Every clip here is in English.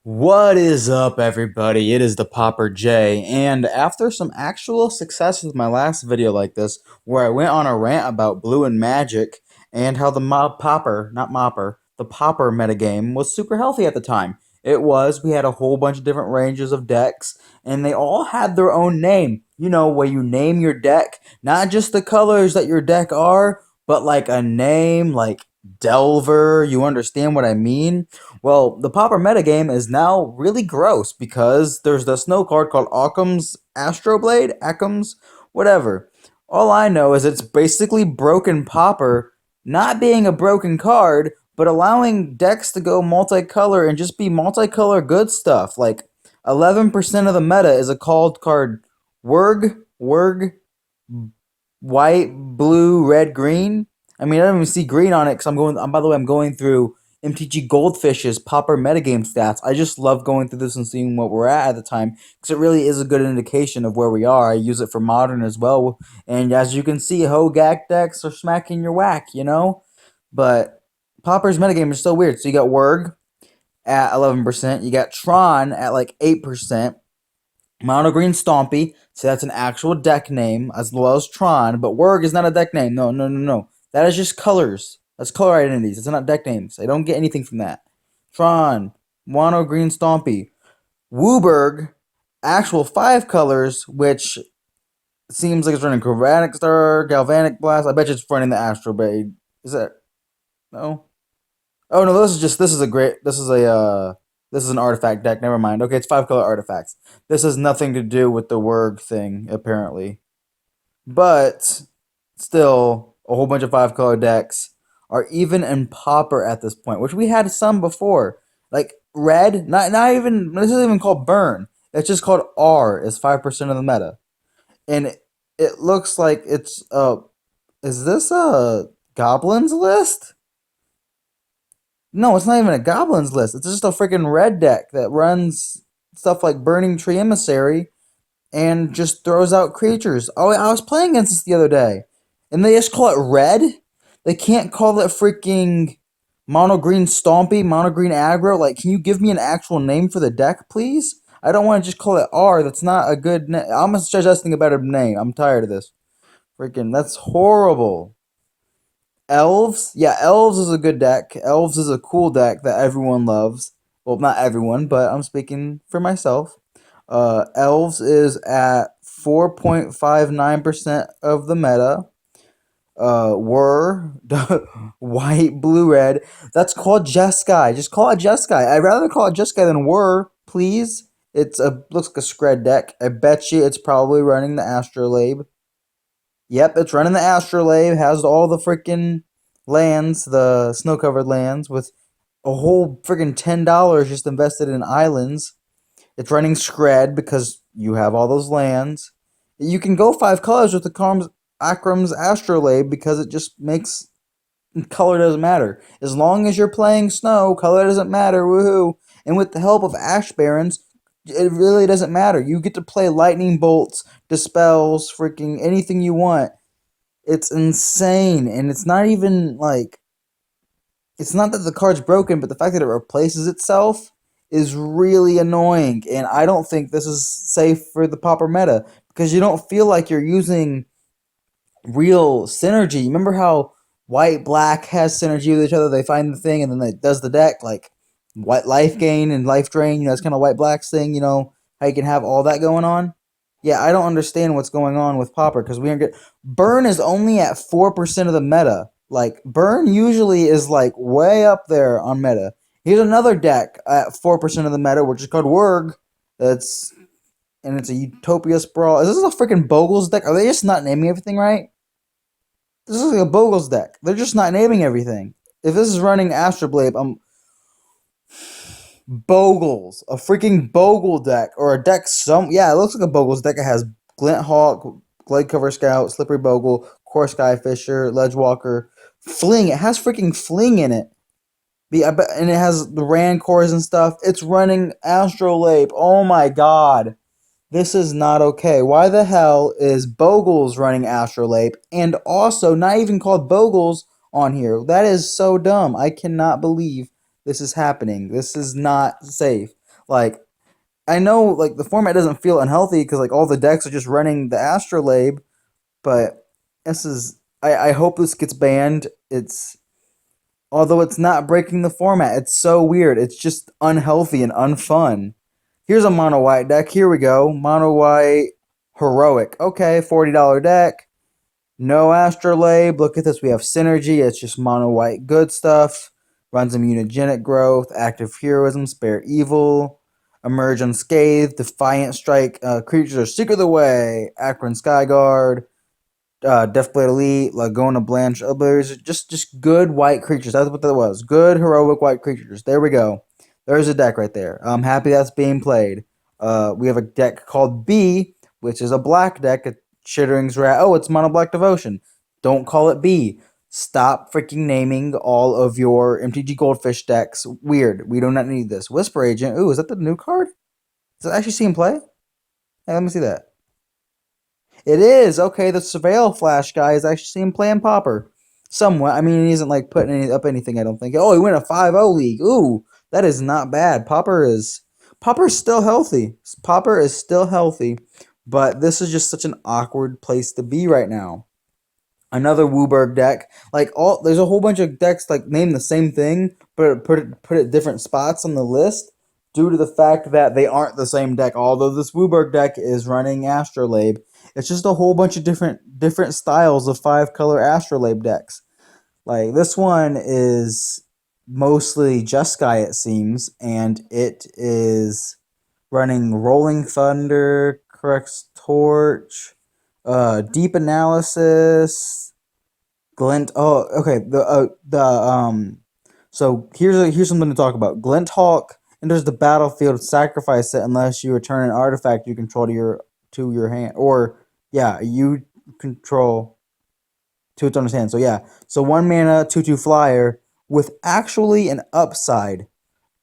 What is up, everybody? It is the Popper J, and after some actual success with my last video like this, where I went on a rant about blue and magic and how the popper, not mopper, the popper metagame was super healthy at the time. It was. We had a whole bunch of different ranges of decks, and they all had their own name. You know, where you name your deck, not just the colors that your deck are, but like a name like Delver. You understand what I mean? Well, the Pauper metagame is now really gross because there's the snow card called Arcum's Astroblade, Acum's, whatever. All I know is it's basically broken Pauper, not being a broken card, but allowing decks to go multicolor and just be multicolor good stuff. Like 11% of the meta is a called card Wurg, white, blue, red, green. I mean, I don't even see green on it because by the way, I'm going through MTG Goldfish's Pauper metagame stats. I just love going through this and seeing what we're at the time because it really is a good indication of where we are. I use it for modern as well, and as you can see, Hogak decks are smacking your whack, you know. But Pauper's metagame is so weird. So you got Wurg at 11%, you got Tron at like 8%. Mono Green Stompy, so that's an actual deck name, as well as Tron, but Wurg is not a deck name. No, no, no, no. That is just colors. That's color identities. It's not deck names. I don't get anything from that. Tron, Mono Green Stompy. Wooburg, actual 5 colors, which seems like it's running Chromatic Star, Galvanic Blast. I bet you it's running the Astro Blade. Is that? No? Oh no, this is an artifact deck. Never mind. Okay, it's 5 color artifacts. This has nothing to do with the Wurg thing, apparently. But still, a whole bunch of 5 color decks are even in Pauper at this point, which we had some before. Like red, not even this isn't even called burn. It's just called R is 5% of the meta. And it looks like it's is this a goblins list? No, it's not even a goblins list. It's just a freaking red deck that runs stuff like Burning Tree Emissary and just throws out creatures. Oh, I was playing against this the other day, and they just call it red. They can't call it freaking mono green stompy, mono green aggro. Like, can you give me an actual name for the deck, please? I don't want to just call it R. That's not a good name. I'm suggesting a better name. I'm tired of this. Freaking, that's horrible. Elves, yeah, Elves is a good deck. Elves is a cool deck that everyone loves. Well, not everyone, but I'm speaking for myself. Elves is at 4.59% of the meta. Were white, blue, red. That's called Jeskai. Just call it Jeskai. I'd rather call it Jeskai than were, please. It's a looks like a Scred deck. I bet you it's probably running the Astrolabe. Yep, it's running the Astrolabe, has all the freaking lands, the snow-covered lands, with a whole freaking $10 just invested in islands. It's running Scred because you have all those lands. You can go 5 colors with the Arcum's Astrolabe because it just makes color doesn't matter. As long as you're playing snow, color doesn't matter, woohoo. And with the help of Ash Barons, it really doesn't matter. You get to play lightning bolts, dispels, freaking anything you want. It's insane, and it's not even like it's not that the card's broken, but the fact that it replaces itself is really annoying. And I don't think this is safe for the Pauper meta because you don't feel like you're using real synergy. Remember how white black has synergy with each other? They find the thing and then it does the deck like white life gain and life drain. You know, it's kind of white black's thing. You know how you can have all that going on. Yeah, I don't understand what's going on with Pauper because we aren't good. Burn is only at 4% of the meta. Like Burn usually is like way up there on meta. Here's another deck at 4% of the meta, which is called Wurg. That's and it's a Utopia Sprawl. Is this a freaking Bogles deck? Are they just not naming everything right? This is like a Bogles deck. They're just not naming everything. If this is running Astroblade, Bogles, a freaking Bogle deck or a deck. Yeah, it looks like a Bogles deck. It has Glint Hawk, Glade Cover Scout, Slippery Bogle, Core Sky Fisher, Ledgewalker, Fling. It has freaking Fling in it. And it has the Rancors and stuff. It's running Astrolabe. Oh my god. This is not okay. Why the hell is Bogles running Astrolabe and also not even called Bogles on here? That is so dumb. I cannot believe this is happening. This is not safe. Like, I know like the format doesn't feel unhealthy because like all the decks are just running the astrolabe, but this is I hope this gets banned. It's although it's not breaking the format, it's so weird. It's just unhealthy and unfun. Here's a mono white deck. Here we go. Mono white heroic. Okay, $40 deck. No astrolabe. Look at this. We have synergy. It's just mono white good stuff. Runs immunogenic growth, active heroism, spare evil, emerge unscathed, defiant strike. Creatures are secret away. Akron Skyguard, Deathblade Elite, Laguna Blanche. There's just good white creatures. That's what that was. Good heroic white creatures. There we go. There's a deck right there. I'm happy that's being played. We have a deck called B, which is a black deck. Shittering's Rat. Oh, it's Mono Black Devotion. Don't call it B. Stop freaking naming all of your MTG Goldfish decks weird. We do not need this. Whisper Agent. Ooh, is that the new card? Is it actually seen play? Hey, let me see that. It is okay. The Surveil Flash guy is actually seeing playing Pauper, somewhat. I mean, he isn't like putting up anything. I don't think. Oh, he went a 5-0 league. Ooh, that is not bad. Pauper's still healthy. Pauper is still healthy, but this is just such an awkward place to be right now. Another Wooburg deck. Like there's a whole bunch of decks like name the same thing, but put it different spots on the list due to the fact that they aren't the same deck. Although this Wooburg deck is running Astrolabe, it's just a whole bunch of different styles of 5-color Astrolabe decks. Like this one is mostly Jeskai, it seems, and it is running Rolling Thunder, Correct Torch, Deep Analysis, Glint. Oh, okay. So here's something to talk about. Glint Hawk enters the battlefield. Sacrifice it unless you return an artifact you control to your hand, or yeah, you control to its owner's hand. So yeah, so 1 mana, 2/2 flyer with actually an upside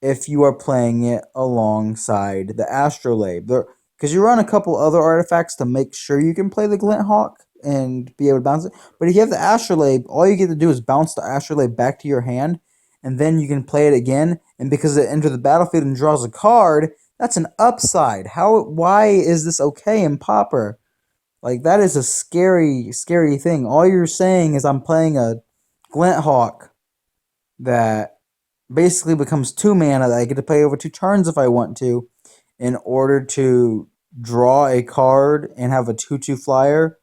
if you are playing it alongside the Astrolabe. Because you run a couple other artifacts to make sure you can play the Glint Hawk and be able to bounce it. But if you have the Astrolabe, all you get to do is bounce the Astrolabe back to your hand, and then you can play it again. And because it enters the battlefield and draws a card, that's an upside. Why is this okay in Pauper? Like, that is a scary, scary thing. All you're saying is I'm playing a Glint Hawk that basically becomes 2 mana that I get to play over 2 turns if I want to, in order to draw a card and have a 2/2 flyer.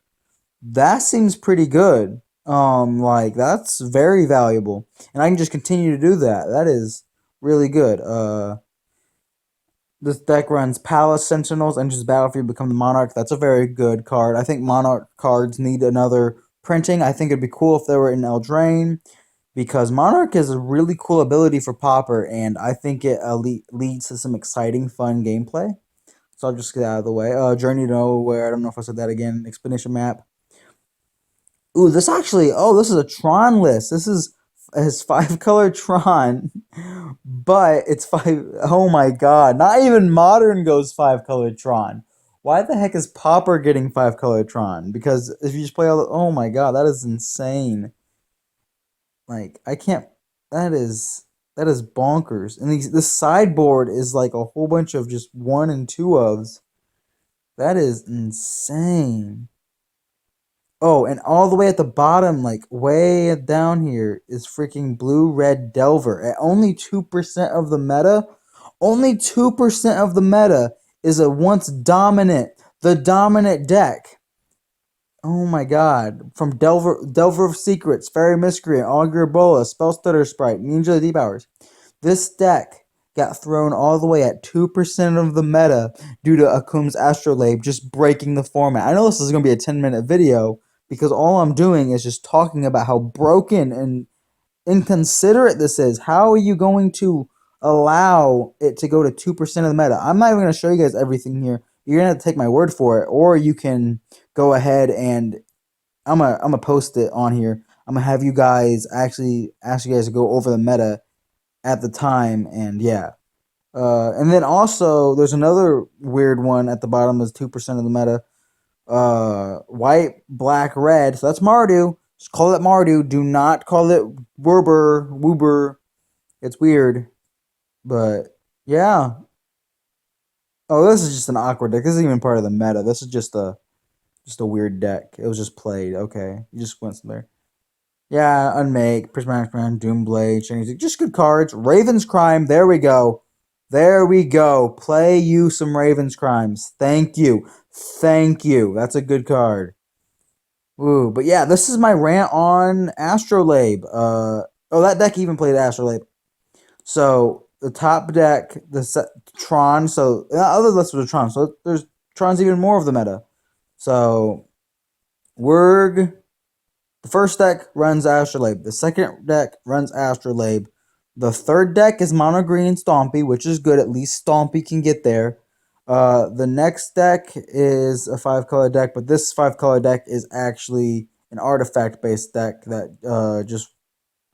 That seems pretty good. Like that's very valuable, and I can just continue to do that. That is really good. This deck runs Palace Sentinels, enters the battlefield, become the Monarch. That's a very good card. I think Monarch cards need another printing. I think it'd be cool if they were in Eldraine, because Monarch is a really cool ability for Pauper, and I think it leads to some exciting, fun gameplay. So I'll just get out of the way. Journey to Nowhere. I don't know if I said that again. Expedition map. Ooh, this actually. Oh, this is a Tron list. This is his 5-color Tron, but it's five. Oh my God! Not even Modern goes 5-color Tron. Why the heck is Pauper getting 5-color Tron? Because if you just play all the. Oh my God, that is insane. Like I can't. That is bonkers. And this sideboard is like a whole bunch of just 1 and 2 ofs. That is insane. Oh, and all the way at the bottom, like way down here, is freaking Blue Red Delver. At only 2% of the meta, only 2% of the meta is a once the dominant deck. Oh my God. From Delver of Secrets, Fairy Miscreant, Augur Bola, Spellstutter Sprite, Ninja Deep Hours. This deck got thrown all the way at 2% of the meta due to Arcum's Astrolabe just breaking the format. I know this is going to be a 10-minute video because all I'm doing is just talking about how broken and inconsiderate this is. How are you going to allow it to go to 2% of the meta? I'm not even going to show you guys everything here. You're going to have to take my word for it, or you can go ahead and I'm gonna post it on here. I'm gonna have you guys actually ask you guys to go over the meta at the time, and yeah. And then also there's another weird one at the bottom is 2% of the meta. White, black, red. So that's Mardu. Just call it Mardu. Do not call it Woober. It's weird. But yeah. Oh, this is just an awkward deck. This isn't even part of the meta. This is just a weird deck. It was just played. Okay, you just went there. Yeah, Unmake, Prismatic Man, Doomblade, Chinese, just good cards. Raven's Crime, there we go. There we go. Play you some Raven's Crimes. Thank you. Thank you. That's a good card. Ooh, but yeah, this is my rant on Astrolabe. Oh, that deck even played Astrolabe. So the top deck, Tron. So other lists was Tron. So there's Tron's even more of the meta. So Wurg, the first deck runs Astrolabe. The second deck runs Astrolabe. The third deck is Mono Green Stompy, which is good. At least Stompy can get there. The next deck is a 5-color deck, but this 5-color deck is actually an artifact based deck that just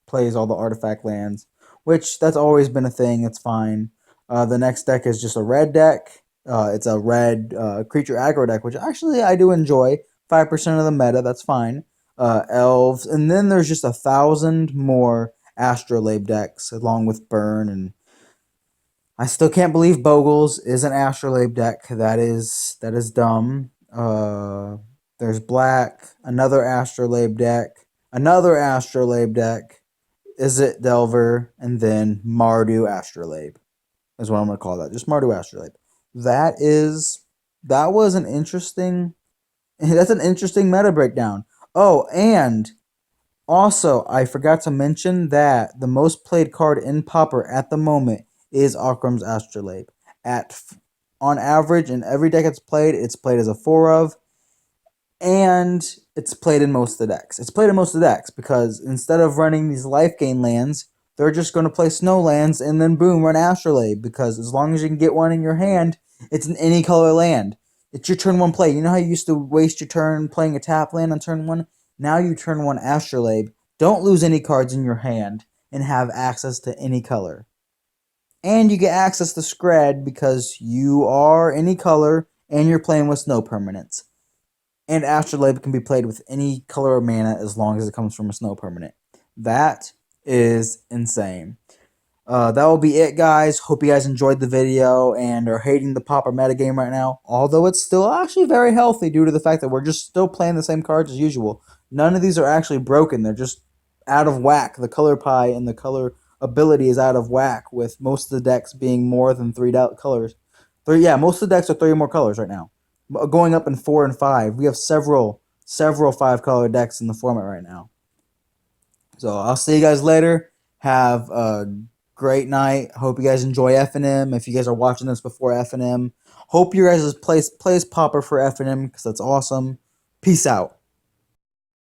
plays all the artifact lands, which that's always been a thing. It's fine. The next deck is just a red deck. It's a red creature aggro deck, which actually I do enjoy. 5% of the meta, that's fine. Elves, and then there's just 1,000 more Astrolabe decks along with Burn, and I still can't believe Bogles is an Astrolabe deck. That is dumb. There's Black, another Astrolabe deck. Is it Delver, and then Mardu Astrolabe is what I'm gonna call that. Just Mardu Astrolabe. That was an interesting. That's an interesting meta breakdown. Oh, and also, I forgot to mention that the most played card in Pauper at the moment is Arcum's Astrolabe. On average, in every deck it's played as a 4 of, and it's played in most of the decks. It's played in most of the decks because instead of running these life gain lands, they're just going to play snow lands and then boom, run Astrolabe, because as long as you can get one in your hand, it's an any color land. It's your turn one play. You know how you used to waste your turn playing a tap land on turn one? Now you turn one Astrolabe. Don't lose any cards in your hand and have access to any color. And you get access to Scred because you are any color and you're playing with snow permanents. And Astrolabe can be played with any color of mana as long as it comes from a snow permanent. That is insane. That will be it, guys. Hope you guys enjoyed the video and are hating the Pauper metagame right now. Although it's still actually very healthy due to the fact that we're just still playing the same cards as usual. None of these are actually broken. They're just out of whack. The color pie and the color ability is out of whack, with most of the decks being more than three colors. Most of the decks are 3 or more colors right now. Going up in 4 and 5. We have several 5-color decks in the format right now. So I'll see you guys later. Have a great night. Hope you guys enjoy FNM. If you guys are watching this before FNM, hope you guys plays Pauper for FNM because that's awesome. Peace out.